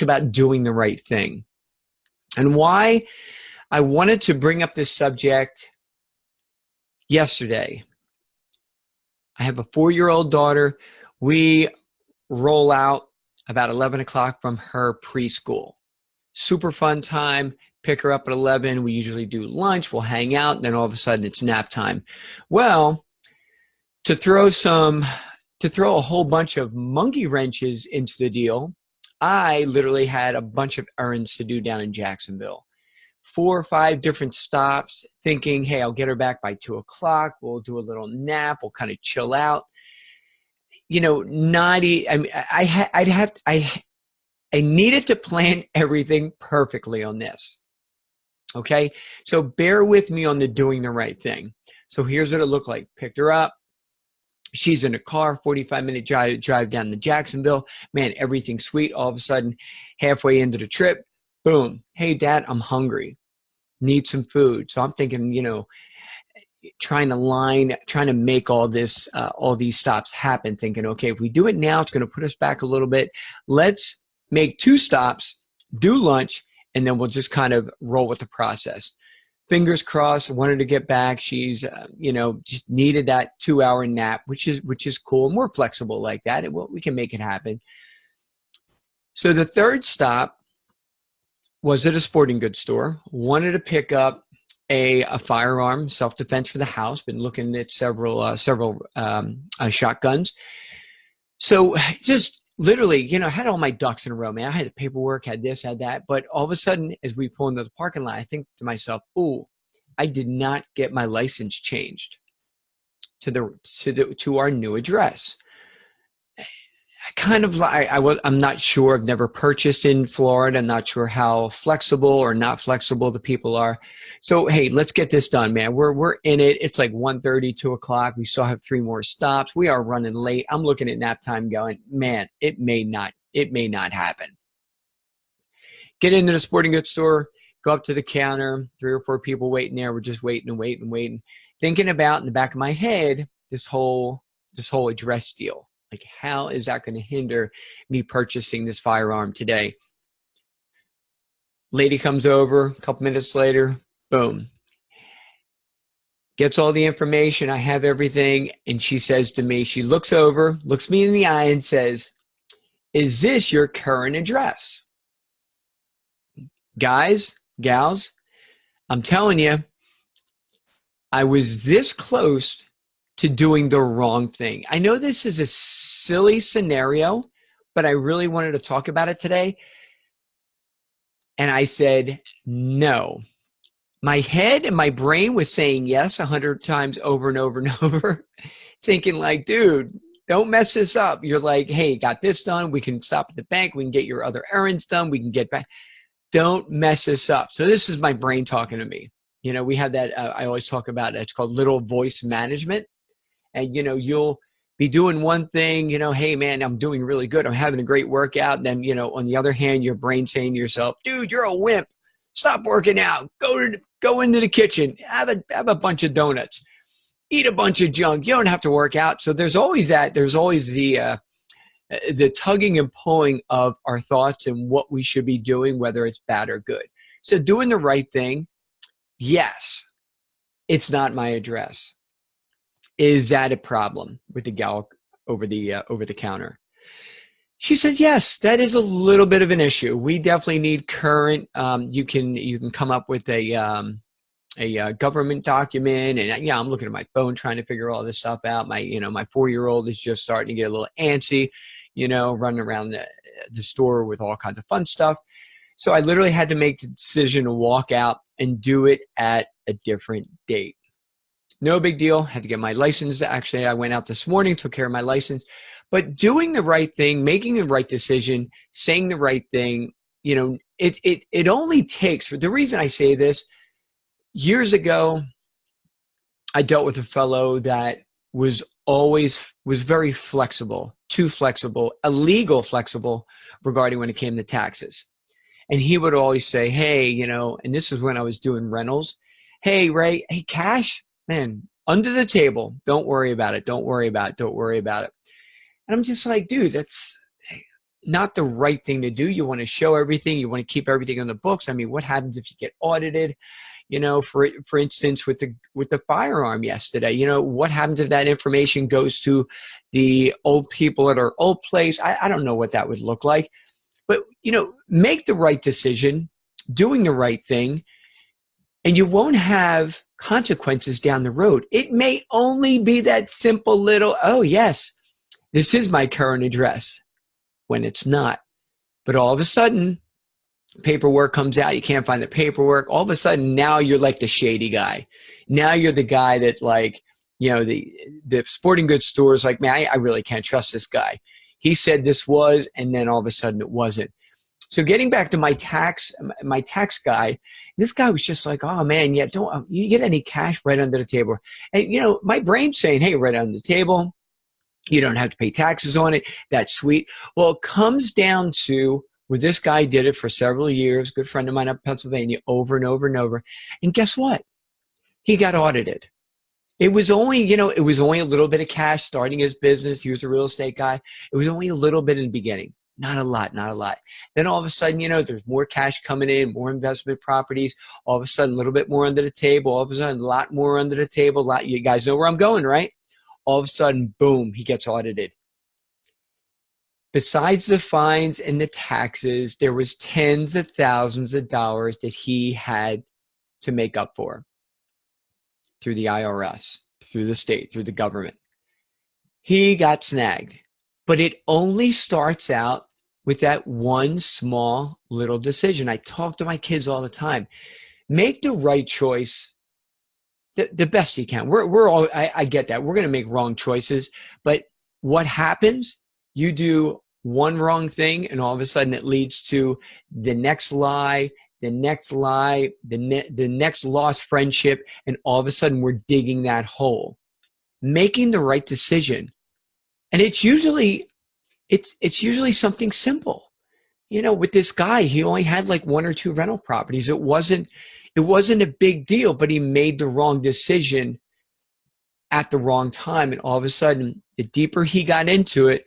about doing the right thing. And why I wanted to bring up this subject yesterday. I have a 4-year-old daughter. We roll out about 11 o'clock from her preschool. Super fun time. Pick her up at 11. We usually do lunch. We'll hang out. Then all of a sudden it's nap time. Well, to throw a whole bunch of monkey wrenches into the deal, I literally had a bunch of errands to do down in Jacksonville. 4 or 5 different stops, thinking, hey, I'll get her back by 2 o'clock. We'll do a little nap. We'll kind of chill out. You know, I needed to plan everything perfectly on this. Okay, so bear with me on the doing the right thing. So here's what it looked like. Picked her up. She's in a car, 45-minute drive down to Jacksonville. Man, everything's sweet. All of a sudden, halfway into the trip, boom. Hey, Dad, I'm hungry. Need some food. So I'm thinking, you know, trying to make all these stops happen, thinking, okay, if we do it now, it's going to put us back a little bit. Let's make 2 stops, do lunch, and then we'll just kind of roll with the process. Fingers crossed. Wanted to get back. She's, just needed that 2-hour nap, which is cool. And we're flexible like that. We can make it happen. So the 3rd stop was at a sporting goods store. Wanted to pick up a firearm, self-defense for the house. Been looking at several shotguns. So just literally, had all my ducks in a row, man. I had the paperwork, had this, had that. But all of a sudden, as we pull into the parking lot, I think to myself, "Ooh, I did not get my license changed to our new address." I'm not sure. I've never purchased in Florida. I'm not sure how flexible or not flexible the people are. So, hey, let's get this done, man. We're in it. It's like 1:30, 2 o'clock. We still have 3 more stops. We are running late. I'm looking at nap time going, man, it may not happen. Get into the sporting goods store, go up to the counter, 3 or 4 people waiting there. We're just waiting and waiting and waiting. Thinking about in the back of my head, this whole address deal. Like, how is that going to hinder me purchasing this firearm today? Lady comes over a couple minutes later, boom. Gets all the information. I have everything. And she says to me, she looks me in the eye and says, "Is this your current address?" Guys, gals, I'm telling you, I was this close to doing the wrong thing. I know this is a silly scenario, but I really wanted to talk about it today. And I said, no. My head and my brain was saying yes 100 times over and over and over, thinking like, dude, don't mess this up. You're like, hey, got this done. We can stop at the bank. We can get your other errands done. We can get back. Don't mess this up. So this is my brain talking to me. We have that, I always talk about it. It's called little voice management. And, you'll be doing one thing, hey, man, I'm doing really good. I'm having a great workout. And then, on the other hand, your brain saying to yourself, dude, you're a wimp. Stop working out. Go into the kitchen. Have a bunch of donuts. Eat a bunch of junk. You don't have to work out. So there's always that. There's always the tugging and pulling of our thoughts and what we should be doing, whether it's bad or good. So doing the right thing, yes, it's not my address. Is that a problem with the gal over the counter? She said, yes, that is a little bit of an issue. We definitely need current. You can come up with a government document, and I'm looking at my phone trying to figure all this stuff out. My 4-year-old is just starting to get a little antsy, running around the store with all kinds of fun stuff. So I literally had to make the decision to walk out and do it at a different date. No big deal. Had to get my license. Actually, I went out this morning, took care of my license. But doing the right thing, making the right decision, saying the right thing, it only takes, for the reason I say this, years ago, I dealt with a fellow that was very flexible, too flexible, illegal flexible regarding when it came to taxes. And he would always say, hey, and this is when I was doing rentals. Hey, Ray, hey, cash. Man, under the table. Don't worry about it. Don't worry about it. Don't worry about it. And I'm just like, dude, not the right thing to do. You want to show everything. You want to keep everything on the books. I mean, what happens if you get audited? You know, for instance, with the firearm yesterday, you know, what happens if that information goes to the old people at our old place? I don't know what that would look like. But, you know, make the right decision, doing the right thing, and you won't have consequences down the road. It may only be that simple little, oh, yes, this is my current address, when it's not. But all of a sudden, paperwork comes out, you can't find the paperwork. All of a sudden, now you're like the shady guy. Now you're the guy that, like, you know, the sporting goods store is like, man, I really can't trust this guy. He said this was, and then all of a sudden it wasn't. So getting back to my tax guy, this guy was just like, oh man, yeah, don't you get any cash right under the table? And you know, my brain's saying, hey, right under the table, you don't have to pay taxes on it. That's sweet. Well, it comes down to where this guy did it for several years, good friend of mine up in Pennsylvania, over and over and over. And guess what? He got audited. It was only, you know, it was only a little bit of cash starting his business. He was a real estate guy. It was only a little bit in the beginning. Not a lot, not a lot. Then all of a sudden, you know, there's more cash coming in, more investment properties. All of a sudden, a little bit more under the table. All of a sudden, a lot more under the table. A lot, you guys know where I'm going, right? All of a sudden, boom, he gets audited. Besides the fines and the taxes, there was tens of thousands of dollars that he had to make up for through the IRS, through the state, through the government. He got snagged. But it only starts out with that one small little decision. I talk to my kids all the time. Make the right choice the best you can. We're all, I get that. We're going to make wrong choices. But what happens? You do one wrong thing, and all of a sudden it leads to the next lie, the next lie, the next lost friendship, and all of a sudden we're digging that hole. Making the right decision. And it's usually something simple. You know, with this guy, he only had like 1 or 2 rental properties. It wasn't a big deal, but he made the wrong decision at the wrong time. And all of a sudden, the deeper he got into it,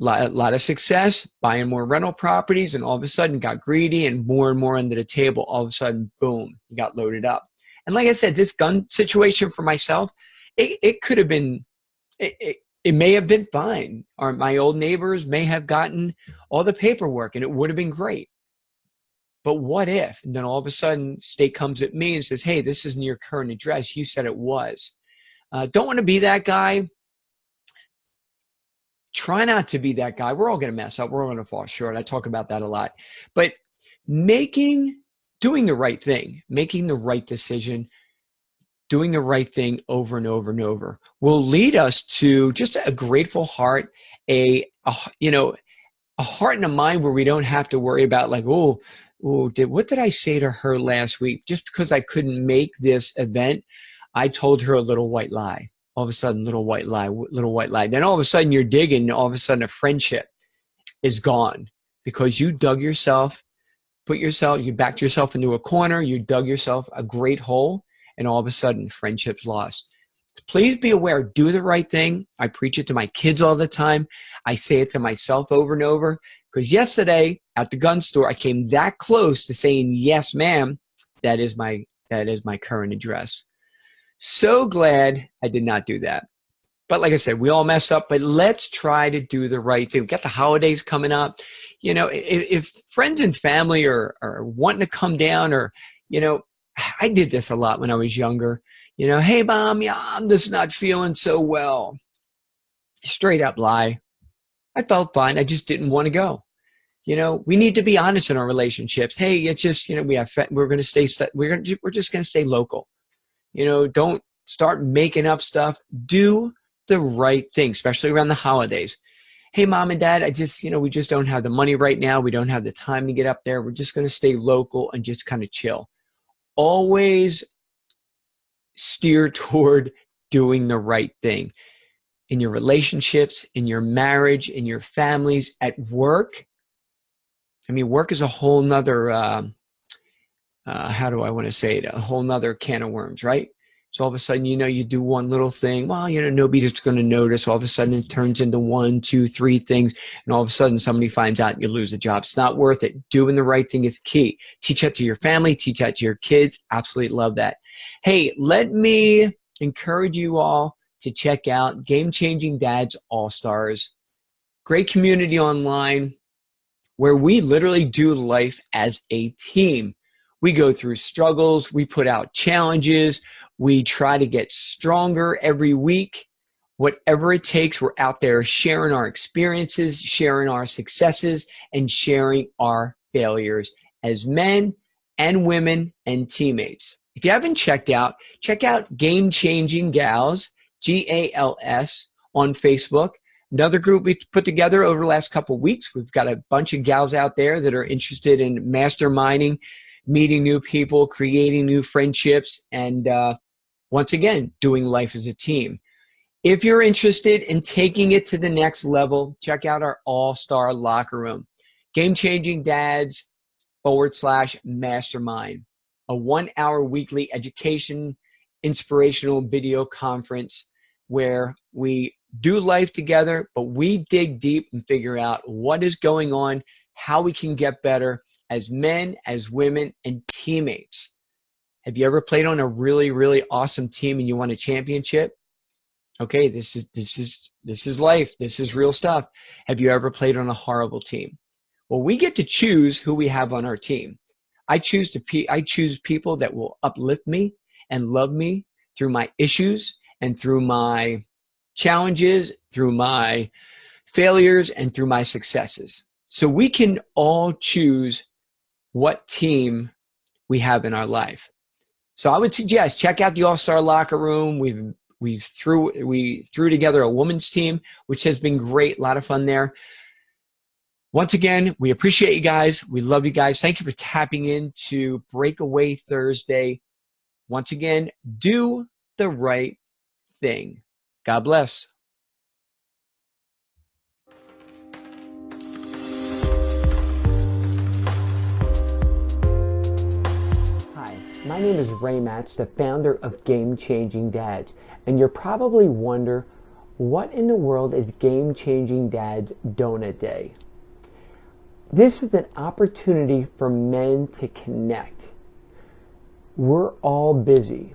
a lot of success, buying more rental properties, and all of a sudden got greedy and more under the table. All of a sudden, boom, he got loaded up. And like I said, this gun situation for myself, it could have been, it may have been fine. Or my old neighbors may have gotten all the paperwork and it would have been great. But what if? And then all of a sudden, state comes at me and says, hey, this isn't your current address. You said it was. Don't want to be that guy. Try not to be that guy. We're all going to mess up. We're all going to fall short. I talk about that a lot. But doing the right thing, making the right decision, doing the right thing over and over and over will lead us to just a grateful heart, a heart and a mind where we don't have to worry about like, what did I say to her last week? Just because I couldn't make this event, I told her a little white lie. All of a sudden, little white lie. Then all of a sudden you're digging, all of a sudden a friendship is gone because you dug yourself, you backed yourself into a corner, you dug yourself a great hole, and all of a sudden friendship's lost. Please be aware, do the right thing. I preach it to my kids all the time. I say it to myself over and over because yesterday at the gun store, I came that close to saying, yes, ma'am, that is my current address. So glad I did not do that. But like I said, we all mess up, but let's try to do the right thing. We've got the holidays coming up. You know, if friends and family are wanting to come down, or, you know, I did this a lot when I was younger. You know, hey, Mom, yeah, I'm just not feeling so well. Straight up lie. I felt fine. I just didn't want to go. You know, we need to be honest in our relationships. Hey, it's just, you know, we're just going to stay local. You know, don't start making up stuff. Do the right thing, especially around the holidays. Hey, Mom and Dad, we just don't have the money right now. We don't have the time to get up there. We're just going to stay local and just kind of chill. Always steer toward doing the right thing in your relationships, in your marriage, in your families, at work. I mean, work is a whole nother, how do I want to say it? A whole nother can of worms, right? So all of a sudden, you do one little thing. Well, nobody's going to notice. All of a sudden, it turns into 1, 2, 3 things. And all of a sudden, somebody finds out and you lose a job. It's not worth it. Doing the right thing is key. Teach that to your family. Teach that to your kids. Absolutely love that. Hey, let me encourage you all to check out Game Changing Dads All-Stars. Great community online where we literally do life as a team. We go through struggles. We put out challenges. We try to get stronger every week. Whatever it takes, we're out there sharing our experiences, sharing our successes, and sharing our failures as men and women and teammates. If you haven't check out Game Changing Gals, GALS, on Facebook. Another group we put together over the last couple of weeks. We've got a bunch of gals out there that are interested in masterminding, meeting new people, creating new friendships, and once again, doing life as a team. If you're interested in taking it to the next level, check out our All-Star Locker Room, Game Changing Dads /Mastermind, a 1-hour weekly education, inspirational video conference where we do life together, but we dig deep and figure out what is going on, how we can get better as men, as women, and teammates. Have you ever played on a really, really awesome team and you won a championship? Okay, this is life. This is real stuff. Have you ever played on a horrible team? Well, we get to choose who we have on our team. I choose people that will uplift me and love me through my issues and through my challenges, through my failures, and through my successes. So we can all choose what team we have in our life. So I would suggest check out the All-Star Locker Room. We threw together a women's team, which has been great, a lot of fun there. Once again, we appreciate you guys. We love you guys. Thank you for tapping into Breakaway Thursday. Once again, do the right thing. God bless. Hi, my name is Ray Matz, the founder of Game Changing Dads, and you're probably wondering, what in the world is Game Changing Dads Donut Day? This is an opportunity for men to connect. We're all busy.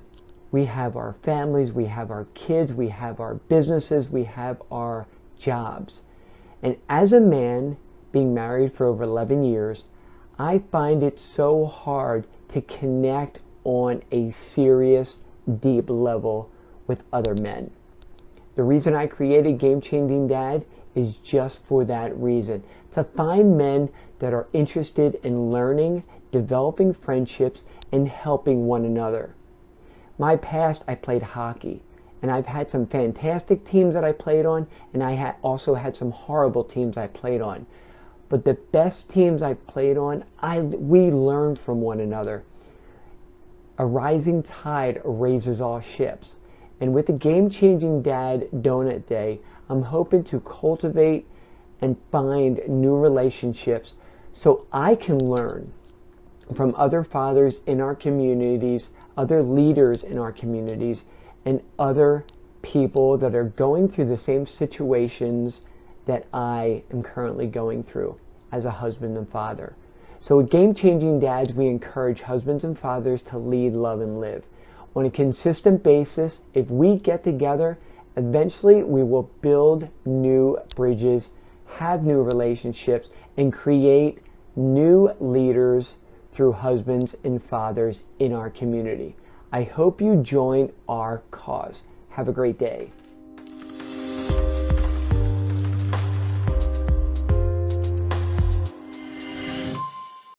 We have our families, we have our kids, we have our businesses, we have our jobs. And as a man, being married for over 11 years, I find it so hard to connect on a serious, deep level with other men. The reason I created Game Changing Dad is just for that reason. To find men that are interested in learning, developing friendships, and helping one another. My past, I played hockey, and I've had some fantastic teams that I played on, and I also had some horrible teams I played on. But the best teams I played on, we learned from one another. A rising tide raises all ships. And with the Game Changing Dad Donut Day, I'm hoping to cultivate and find new relationships so I can learn from other fathers in our communities, other leaders in our communities, and other people that are going through the same situations that I am currently going through as a husband and father. So at Game Changing Dads, we encourage husbands and fathers to lead, love, and live. On a consistent basis, if we get together, eventually we will build new bridges, have new relationships, and create new leaders through husbands and fathers in our community. I hope you join our cause. Have a great day.